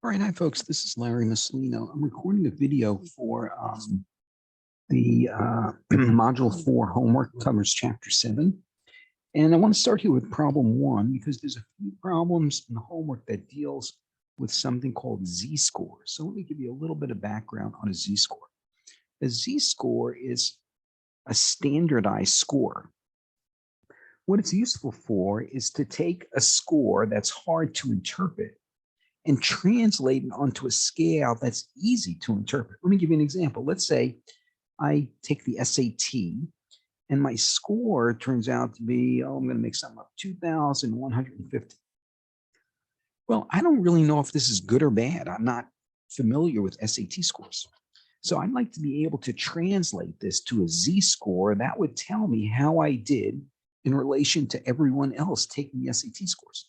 All right, hi folks, this is Larry Mussolino. I'm recording a video for the Module 4 homework, covers Chapter 7. And I want to start here with problem 1 because there's a few problems in the homework that deals with something called z-score. So let me give you a little bit of background on a z-score. A z-score is a standardized score. What it's useful for is to take a score that's hard to interpret and translate it onto a scale that's easy to interpret. Let me give you an example. Let's say I take the SAT and my score turns out to be, I'm going to make something up, 2,150. Well, I don't really know if this is good or bad. I'm not familiar with SAT scores. So I'd like to be able to translate this to a z-score that would tell me how I did in relation to everyone else taking the SAT scores.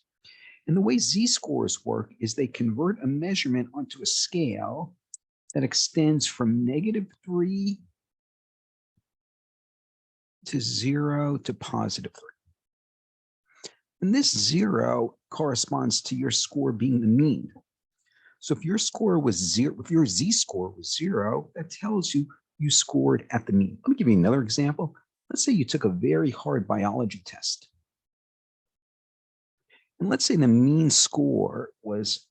And the way z-scores work is they convert a measurement onto a scale that extends from -3 to 0 to +3. And this 0 corresponds to your score being the mean. So if your score was 0, if your z-score was 0, that tells you you scored at the mean. Let me give you another example. Let's say you took a very hard biology test. And let's say the mean score was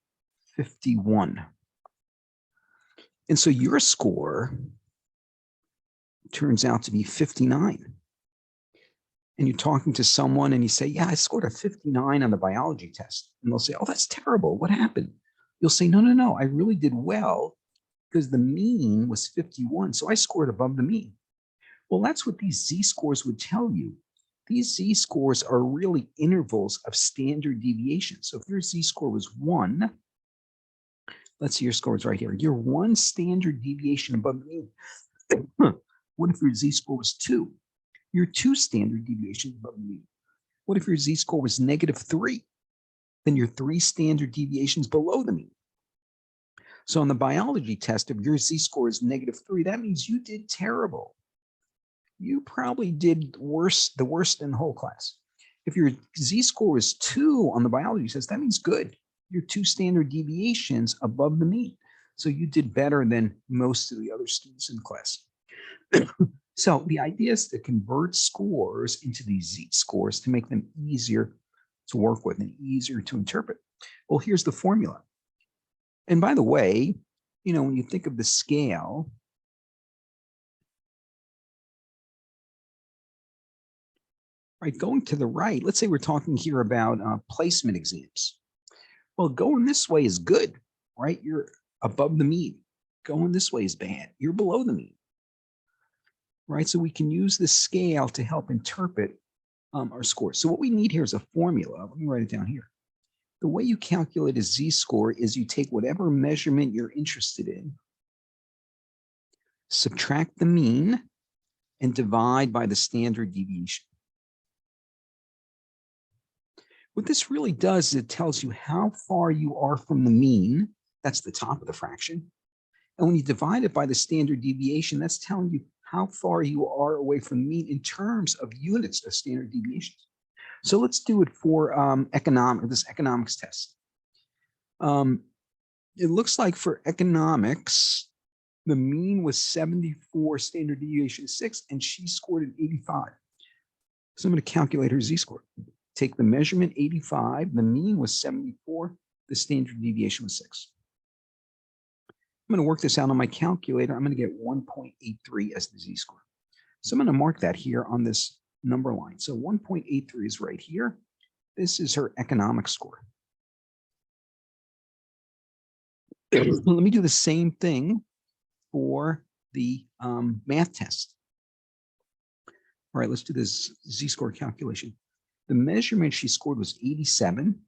51. And so your score turns out to be 59. And you're talking to someone and you say, yeah, I scored a 59 on the biology test. And they'll say, oh, that's terrible. What happened? You'll say, no, I really did well because the mean was 51. So I scored above the mean. Well, that's what these z-scores would tell you. These z-scores are really intervals of standard deviation. So if your z-score was 1, let's see, your score is right here. You're 1 standard deviation above the mean. What if your z-score was 2? You're 2 standard deviations above the mean. What if your z-score was -3? Then you're 3 standard deviations below the mean. So on the biology test, if your z-score is -3, that means you did terrible. You probably did worse, the worst in the whole class. If your z-score is 2 on the biology test, that means good. You're 2 standard deviations above the mean. So you did better than most of the other students in the class. So the idea is to convert scores into these z-scores to make them easier to work with and easier to interpret. Well, here's the formula. And by the way, when you think of the scale, right, going to the right, let's say we're talking here about placement exams. Well, going this way is good, right? You're above the mean. Going this way is bad. You're below the mean, right? So we can use this scale to help interpret our scores. So what we need here is a formula. Let me write it down here. The way you calculate a z-score is you take whatever measurement you're interested in, subtract the mean, and divide by the standard deviation. What this really does is it tells you how far you are from the mean. That's the top of the fraction. And when you divide it by the standard deviation, that's telling you how far you are away from the mean in terms of units of standard deviations. So let's do it for this economics test. It looks like for economics, the mean was 74, standard deviation 6, and she scored an 85. So I'm going to calculate her z-score. Take the measurement 85, the mean was 74, the standard deviation was 6. I'm going to work this out on my calculator. I'm going to get 1.83 as the z-score. So I'm going to mark that here on this number line. So 1.83 is right here. This is her economic score. Let me do the same thing for the math test. All right, let's do this z-score calculation. The measurement she scored was 87.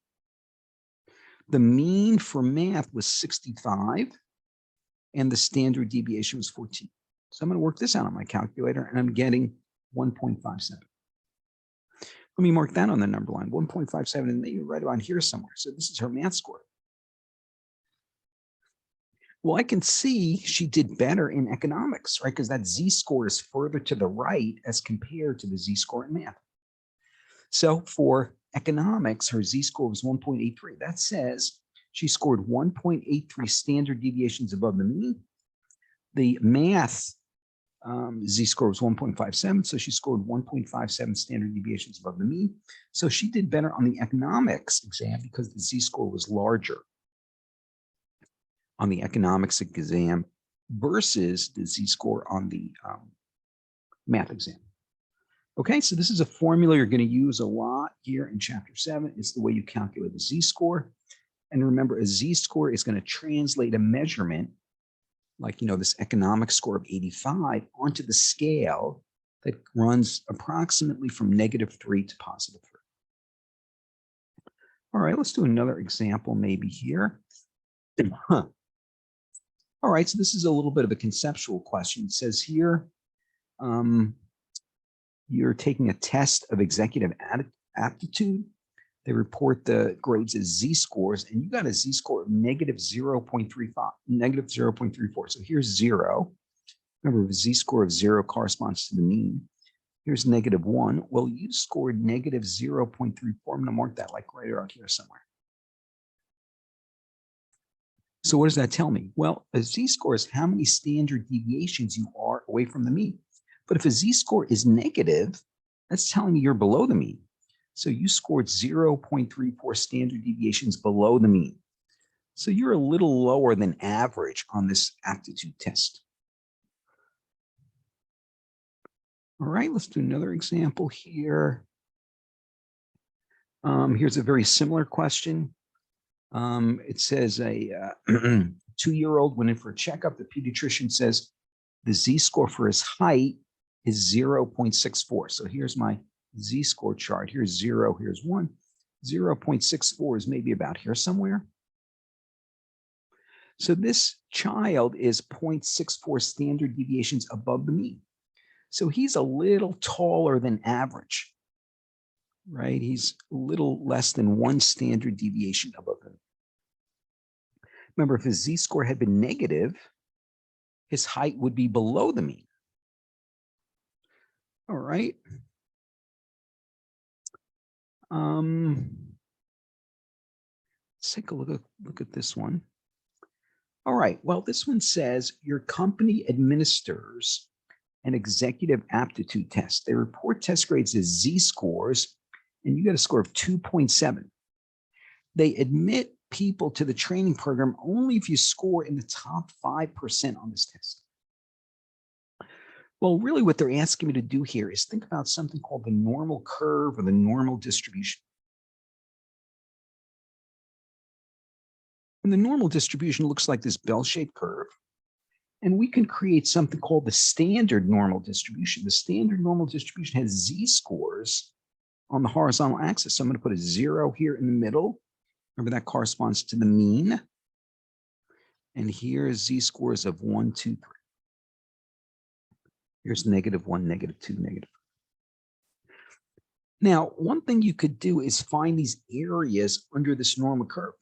The mean for math was 65. And the standard deviation was 14. So I'm going to work this out on my calculator, and I'm getting 1.57. Let me mark that on the number line, 1.57, and maybe right around here somewhere. So this is her math score. Well, I can see she did better in economics, right? Because that z-score is further to the right as compared to the z-score in math. So for economics, her z-score was 1.83. That says She scored 1.83 standard deviations above the mean. The math z-score was 1.57, so she scored 1.57 standard deviations above the mean. So she did better on the economics exam because the z-score was larger on the economics exam versus the z-score on the math exam. Okay, so this is a formula you're going to use a lot here in Chapter 7. It's the way you calculate a z-score. And remember, a z-score is going to translate a measurement like, this economic score of 85 onto the scale that runs approximately from -3 to +3. All right, let's do another example maybe here. All right, so this is a little bit of a conceptual question. It says here, you're taking a test of executive aptitude. They report the grades as z-scores, and you got a z-score of -0.35, -0.34. So here's 0. Remember, the z-score of 0 corresponds to the mean. Here's -1. Well, you scored -0.34. I'm going to mark that like right around here somewhere. So what does that tell me? Well, a z-score is how many standard deviations you are away from the mean. But if a z-score is negative, that's telling me you're below the mean. So you scored 0.34 standard deviations below the mean. So you're a little lower than average on this aptitude test. All right, let's do another example here. Here's a very similar question. It says a 2-year-old went in for a checkup. The pediatrician says the z-score for his height is 0.64. So here's my z-score chart. Here's 0, here's 1. 0.64 is maybe about here somewhere. So this child is 0.64 standard deviations above the mean. So he's a little taller than average, right? He's a little less than 1 standard deviation above the mean. Remember, if his z-score had been negative, his height would be below the mean. All right. Let's take a look at this one. All right, well, this one says your company administers an executive aptitude test. They report test grades as z-scores, and you got a score of 2.7. They admit people to the training program only if you score in the top 5% on this test. Well, really what they're asking me to do here is think about something called the normal curve or the normal distribution. And the normal distribution looks like this bell-shaped curve. And we can create something called the standard normal distribution. The standard normal distribution has z-scores on the horizontal axis. So I'm going to put a 0 here in the middle. Remember, that corresponds to the mean. And here's z-scores of 1, 2, 3. Here's -1, -2, -3. Now, one thing you could do is find these areas under this normal curve.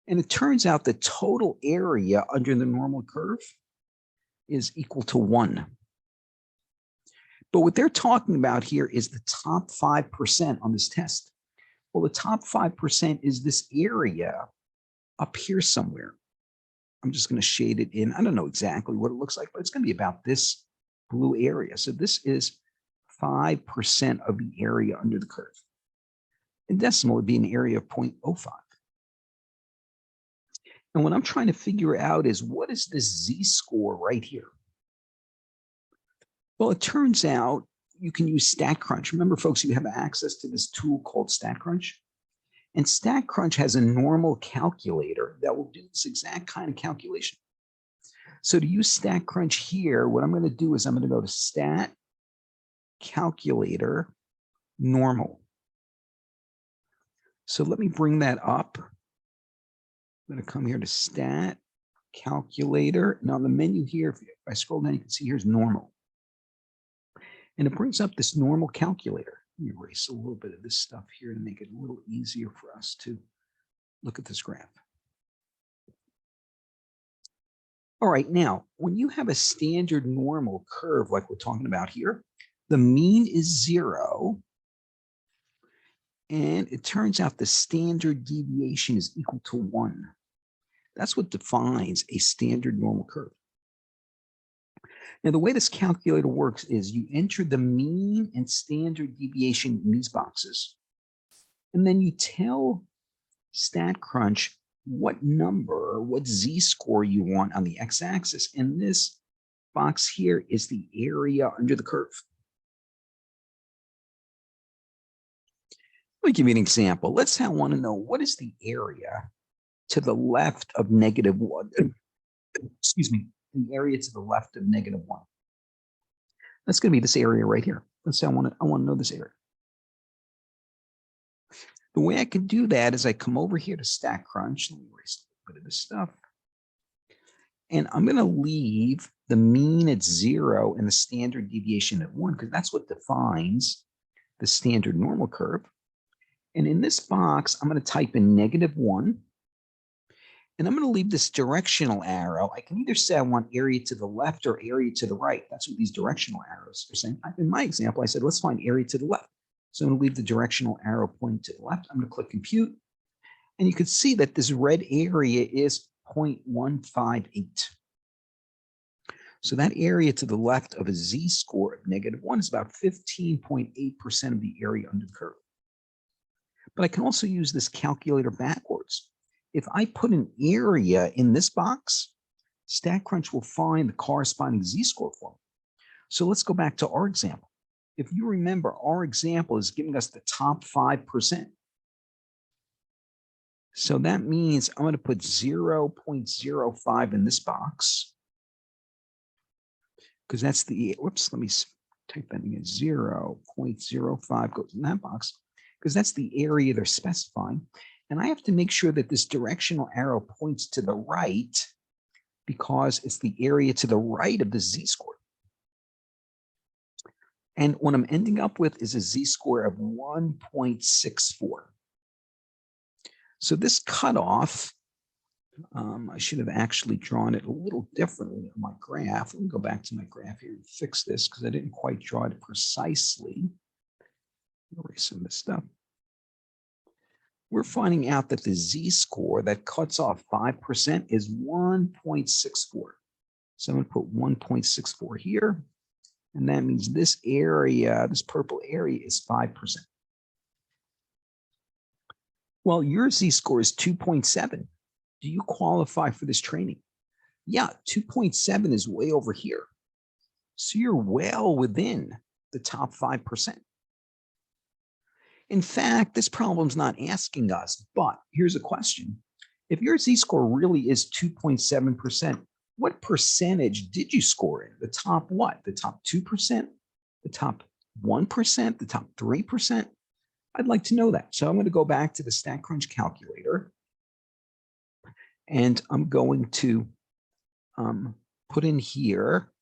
And it turns out the total area under the normal curve is equal to 1. But what they're talking about here is the top 5% on this test. Well, the top 5% is this area up here somewhere. I'm just going to shade it in. I don't know exactly what it looks like, but it's going to be about this blue area. So this is 5% of the area under the curve. In decimal, it would be an area of 0.05. And what I'm trying to figure out is what is this z-score right here? Well, it turns out you can use StatCrunch. Remember, folks, you have access to this tool called StatCrunch. And StatCrunch has a normal calculator that will do this exact kind of calculation. So to use StatCrunch here, what I'm going to do is I'm going to go to Stat Calculator Normal. So let me bring that up. I'm going to come here to Stat Calculator. Now, the menu here, if I scroll down, you can see here's Normal. And it brings up this normal calculator. Let me erase a little bit of this stuff here to make it a little easier for us to look at this graph. All right, now, when you have a standard normal curve like we're talking about here, the mean is 0 And it turns out the standard deviation is equal to 1. That's what defines a standard normal curve. Now, the way this calculator works is you enter the mean and standard deviation in these boxes, and then you tell StatCrunch what number, what z-score you want on the x-axis. And this box here is the area under the curve. Let me give you an example. Let's say I want to know what is the area to the left of -1. Excuse me, the area to the left of -1. That's going to be this area right here. Let's say I want to know this area. The way I can do that is I come over here to StatCrunch. Let me erase a bit of this stuff. And I'm going to leave the mean at 0 and the standard deviation at 1, because that's what defines the standard normal curve. And in this box, I'm going to type in -1. And I'm going to leave this directional arrow. I can either say I want area to the left or area to the right. That's what these directional arrows are saying. In my example, I said, let's find area to the left. So I'm going to leave the directional arrow pointing to the left. I'm going to click compute. And you can see that this red area is 0.158. So that area to the left of a z-score of -1 is about 15.8% of the area under the curve. But I can also use this calculator backwards. If I put an area in this box, StatCrunch will find the corresponding z-score for me. So let's go back to our example. If you remember, our example is giving us the top 5%. So that means I'm going to put 0.05 in this box, because that's the, whoops, let me type that again, 0.05 goes in that box, because that's the area they're specifying. And I have to make sure that this directional arrow points to the right, because it's the area to the right of the z-score. And what I'm ending up with is a z-score of 1.64. So this cutoff, I should have actually drawn it a little differently on my graph. Let me go back to my graph here and fix this, because I didn't quite draw it precisely. Erase some of this stuff. We're finding out that the z-score that cuts off 5% is 1.64. So I'm going to put 1.64 here. And that means this area, this purple area, is 5%. Well, your z-score is 2.7. Do you qualify for this training? Yeah, 2.7 is way over here. So you're well within the top 5%. In fact, this problem's not asking us, but here's a question. If your z-score really is 2.7%, what percentage did you score in? The top what? The top 2%? The top 1%? The top 3%? I'd like to know that. So I'm going to go back to the StatCrunch calculator, and I'm going to put in here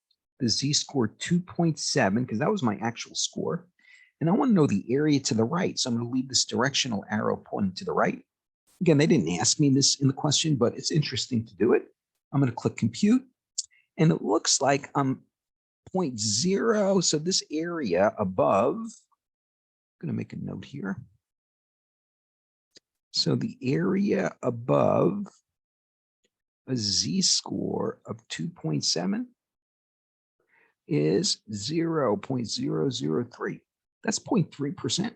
the z-score 2.7, because that was my actual score. And I want to know the area to the right. So I'm going to leave this directional arrow pointing to the right. Again, they didn't ask me this in the question, but it's interesting to do it. I'm going to click compute. And it looks like I'm 0.0. So this area above, I'm going to make a note here. So the area above a z-score of 2.7 is 0.003. That's 0.3%.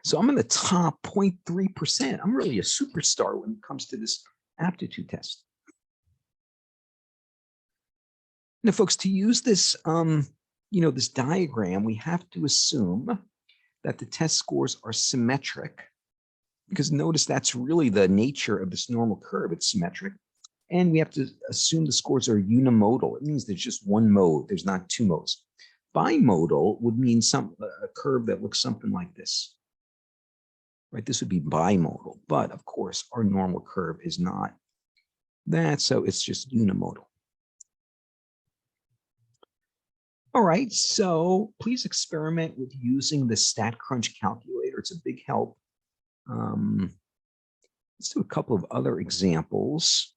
So I'm in the top 0.3%. I'm really a superstar when it comes to this aptitude test. Now, folks, to use this, this diagram, we have to assume that the test scores are symmetric, because notice that's really the nature of this normal curve. It's symmetric. And we have to assume the scores are unimodal. It means there's just one mode. There's not two modes. Bimodal would mean a curve that looks something like this. Right? This would be bimodal. But of course, our normal curve is not that. So it's just unimodal. All right. So please experiment with using the StatCrunch calculator. It's a big help. Let's do a couple of other examples.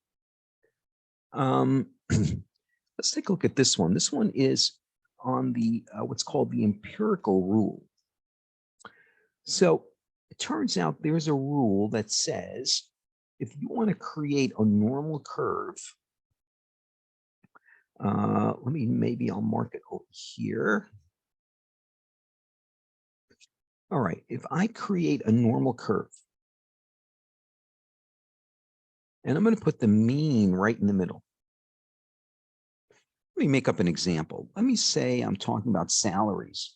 Let's take a look at this one. This one is on the what's called the empirical rule. So it turns out there's a rule that says if you want to create a normal curve, maybe I'll mark it over here. All right, if I create a normal curve, and I'm going to put the mean right in the middle. Let me make up an example. Let me say I'm talking about salaries.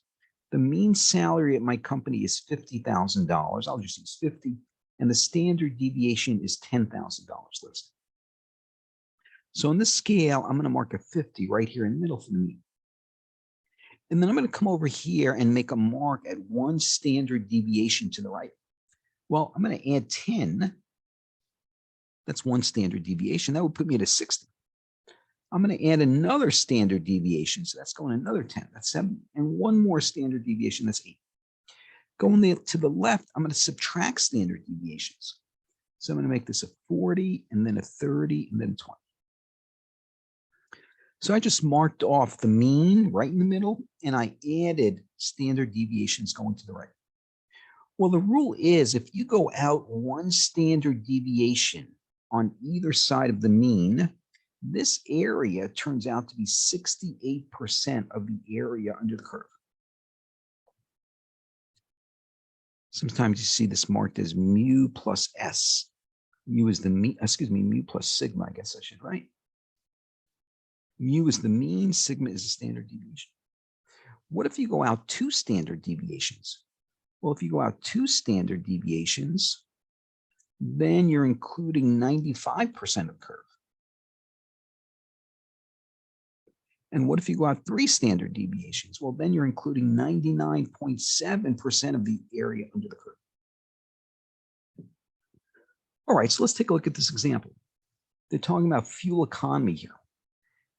The mean salary at my company is $50,000. I'll just use 50. And the standard deviation is $10,000, let's say. So in this scale, I'm going to mark a 50 right here in the middle for the mean. And then I'm going to come over here and make a mark at one standard deviation to the right. Well, I'm going to add 10. That's one standard deviation. That would put me at a 60. I'm going to add another standard deviation. So that's going another 10. That's 7. And one more standard deviation. That's 8. Going to the left, I'm going to subtract standard deviations. So I'm going to make this a 40, and then a 30, and then 20. So I just marked off the mean right in the middle, and I added standard deviations going to the right. Well, the rule is if you go out one standard deviation on either side of the mean, this area turns out to be 68% of the area under the curve. Sometimes you see this marked as mu plus S. Mu is the mean, mu plus sigma, I guess I should write. Mu is the mean, sigma is the standard deviation. What if you go out 2 standard deviations? Well, if you go out 2 standard deviations, then you're including 95% of the curve. And what if you go out 3 standard deviations? Well, then you're including 99.7% of the area under the curve. All right, so let's take a look at this example. They're talking about fuel economy here.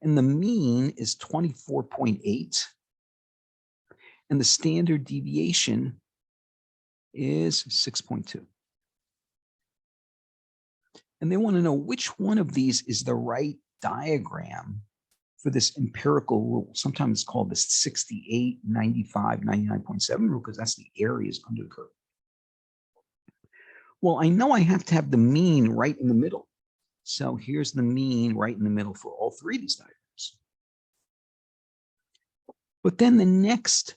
And the mean is 24.8. And the standard deviation is 6.2. And they want to know which one of these is the right diagram for this empirical rule. Sometimes it's called the 68, 95, 99.7 rule because that's the areas under the curve. Well, I know I have to have the mean right in the middle. So here's the mean right in the middle for all 3 of these diagrams. But then the next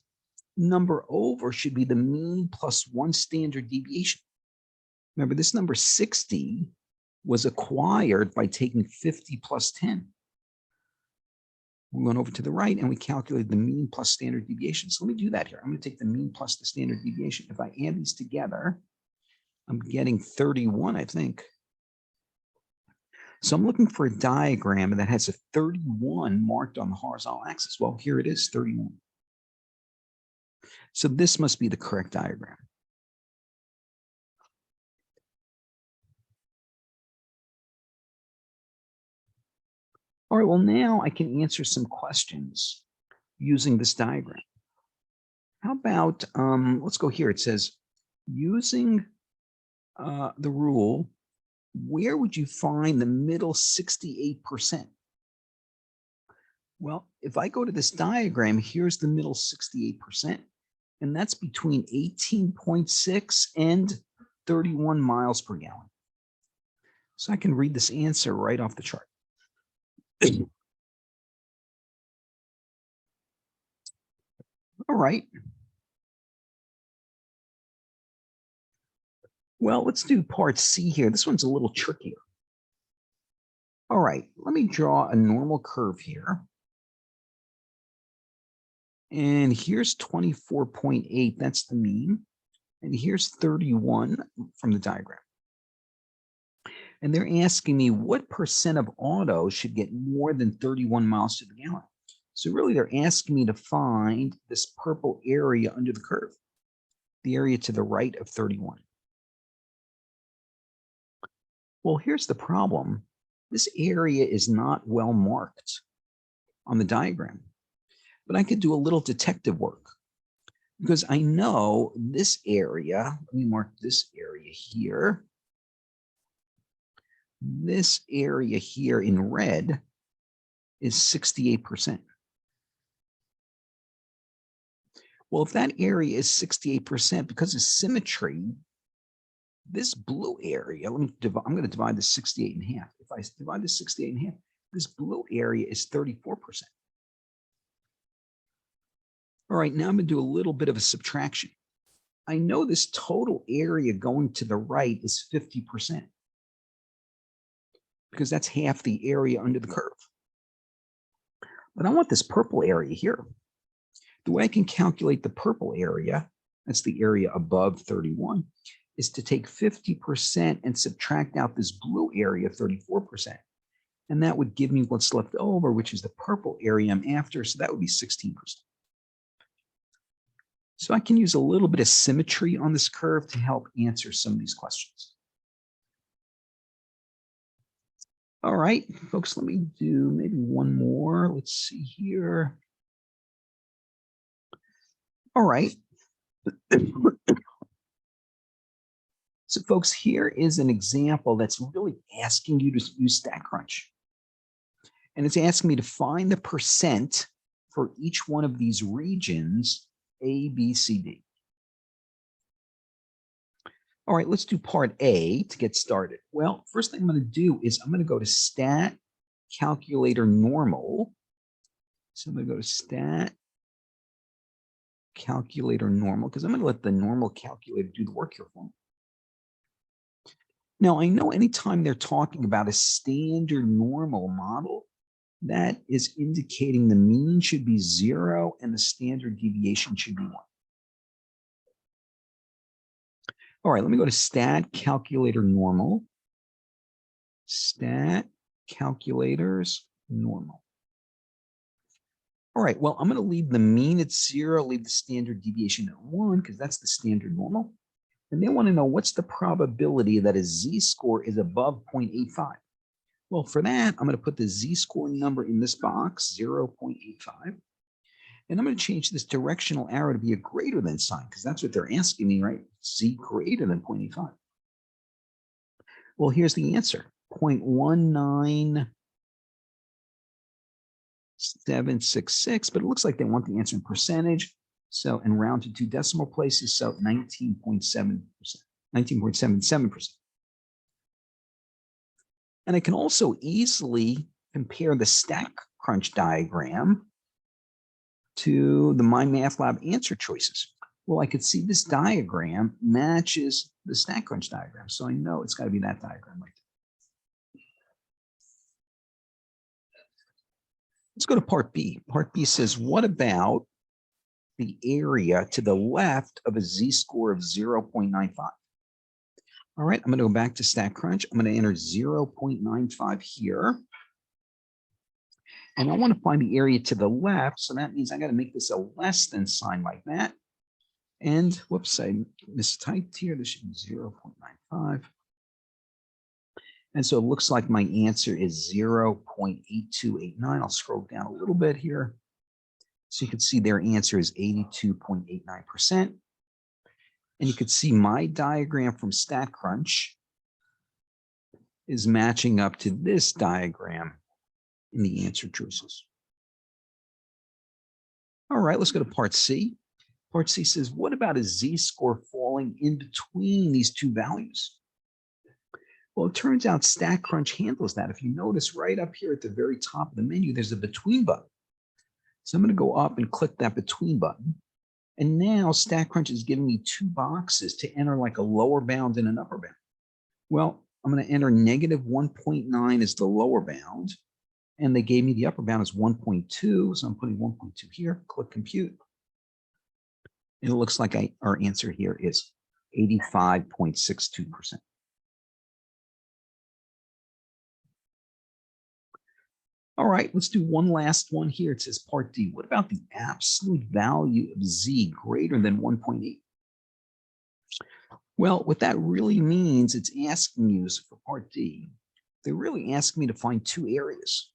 number over should be the mean plus 1 standard deviation. Remember, this number 60 was acquired by taking 50 plus 10. We went over to the right and we calculated the mean plus standard deviation. So let me do that here. I'm going to take the mean plus the standard deviation. If I add these together, I'm getting 31, I think. So I'm looking for a diagram that has a 31 marked on the horizontal axis. Well, here it is, 31. So this must be the correct diagram. All right, well, now I can answer some questions using this diagram. How about, let's go here. It says, using the rule, where would you find the middle 68%? Well, if I go to this diagram, here's the middle 68%, and that's between 18.6 and 31 miles per gallon. So I can read this answer right off the chart. All right. Well, let's do part C here. This one's a little trickier. All right, let me draw a normal curve here. And here's 24.8, that's the mean. And here's 31 from the diagram. And they're asking me what percent of autos should get more than 31 miles to the gallon. So really they're asking me to find this purple area under the curve, the area to the right of 31. Well, here's the problem. This area is not well marked on the diagram, but I could do a little detective work because I know this area, let me mark this area here. This area here in red is 68%. Well, if that area is 68%, because of symmetry, this blue area, I'm going to divide the 68 in half. If I divide the 68 in half, this blue area is 34%. All right, now I'm going to do a little bit of a subtraction. I know this total area going to the right is 50%, because that's half the area under the curve. But I want this purple area here. The way I can calculate the purple area, that's the area above 31, is to take 50% and subtract out this blue area, 34%. And that would give me what's left over, which is the purple area I'm after. So that would be 16%. So I can use a little bit of symmetry on this curve to help answer some of these questions. All right, folks, let me do maybe one more. Let's see here. All right. So folks, here is an example that's really asking you to use StatCrunch. And it's asking me to find the percent for each one of these regions, A, B, C, D. All right, let's do part A to get started. Well, first thing I'm going to do is I'm going to go to Stat Calculator Normal. So I'm going to go to Stat Calculator Normal, because I'm going to let the normal calculator do the work here for me. Now, I know anytime they're talking about a standard normal model, that is indicating the mean should be 0 and the standard deviation should be 1. All right, let me go to Stat Calculator Normal. Stat Calculators Normal. All right, well, I'm going to leave the mean at 0, leave the standard deviation at 1, because that's the standard normal. And they want to know what's the probability that a z-score is above 0.85. Well, for that, I'm going to put the z-score number in this box, 0.85. And I'm going to change this directional arrow to be a greater than sign, because that's what they're asking me, right? Z greater than 0.85. Well, here's the answer, 0.19766, but it looks like they want the answer in percentage. So, and round to 2 decimal places, so 19.7%, 19.77%. And I can also easily compare the StatCrunch diagram to the MyMathLab answer choices. Well, I could see this diagram matches the StatCrunch diagram, so I know it's got to be that diagram right there. Let's go to part B. Part B says, what about the area to the left of a z-score of 0.95? All right, I'm going to go back to StatCrunch. I'm going to enter 0.95 here. And I want to find the area to the left, so that means I got to make this a less than sign like that. And whoops, I mistyped here. This should be 0.95. And so it looks like my answer is 0.8289. I'll scroll down a little bit here. So you can see their answer is 82.89%. And you could see my diagram from StatCrunch is matching up to this diagram in the answer choices. All right, let's go to part C. Part C says, what about a z-score falling in between these two values? Well, it turns out StatCrunch handles that. If you notice right up here at the very top of the menu, there's a between button. So I'm going to go up and click that between button. And now StatCrunch is giving me two boxes to enter like a lower bound and an upper bound. Well, I'm going to enter negative 1.9 as the lower bound. And they gave me the upper bound as 1.2. So I'm putting 1.2 here, click compute. And it looks like our answer here is 85.62%. All right, let's do one last one here. It says part D. What about the absolute value of z greater than 1.8? Well, what that really means, it's asking you, so for part D, they're really asking me to find two areas.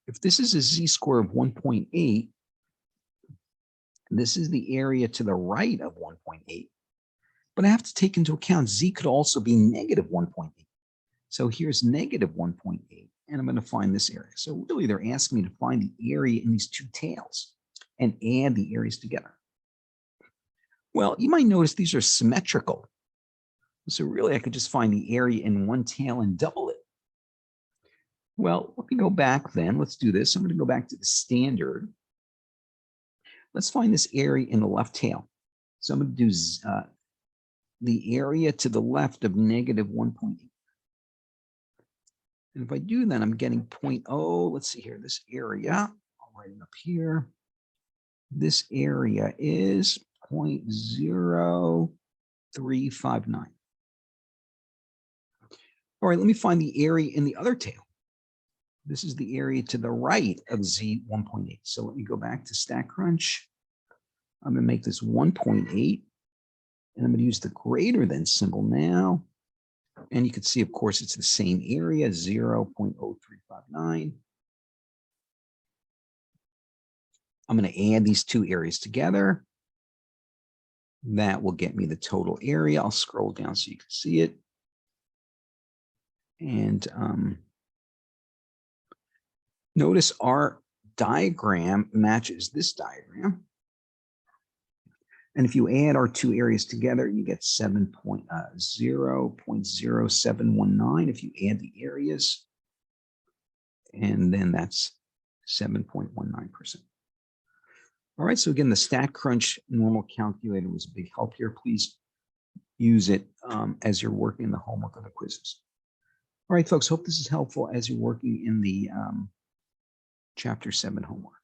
If this is a z-score of 1.8, this is the area to the right of 1.8. But I have to take into account z could also be negative 1.8. So here's negative 1.8, and I'm going to find this area. So really, they're asking me to find the area in these two tails and add the areas together. Well, you might notice these are symmetrical. So really, I could just find the area in one tail and double it. Well, let me go back then. Let's do this. I'm going to go back to the standard. Let's find this area in the left tail. So I'm going to do the area to the left of negative 1.8. And if I do that, I'm getting 0.0. Let's see here, this area, I'll write it up here. This area is 0.0359. All right, let me find the area in the other tail. This is the area to the right of Z 1.8. So let me go back to StatCrunch. I'm going to make this 1.8, and I'm going to use the greater than symbol now. And you can see, of course, it's the same area, 0.0359. I'm going to add these two areas together. That will get me the total area. I'll scroll down so you can see it. And notice our diagram matches this diagram. And if you add our two areas together, you get 0.0719 if you add the areas. And then that's 7.19%. All right, so again, the StatCrunch normal calculator was a big help here. Please use it as you're working in the homework or the quizzes. All right, folks, hope this is helpful as you're working in the Chapter 7 homework.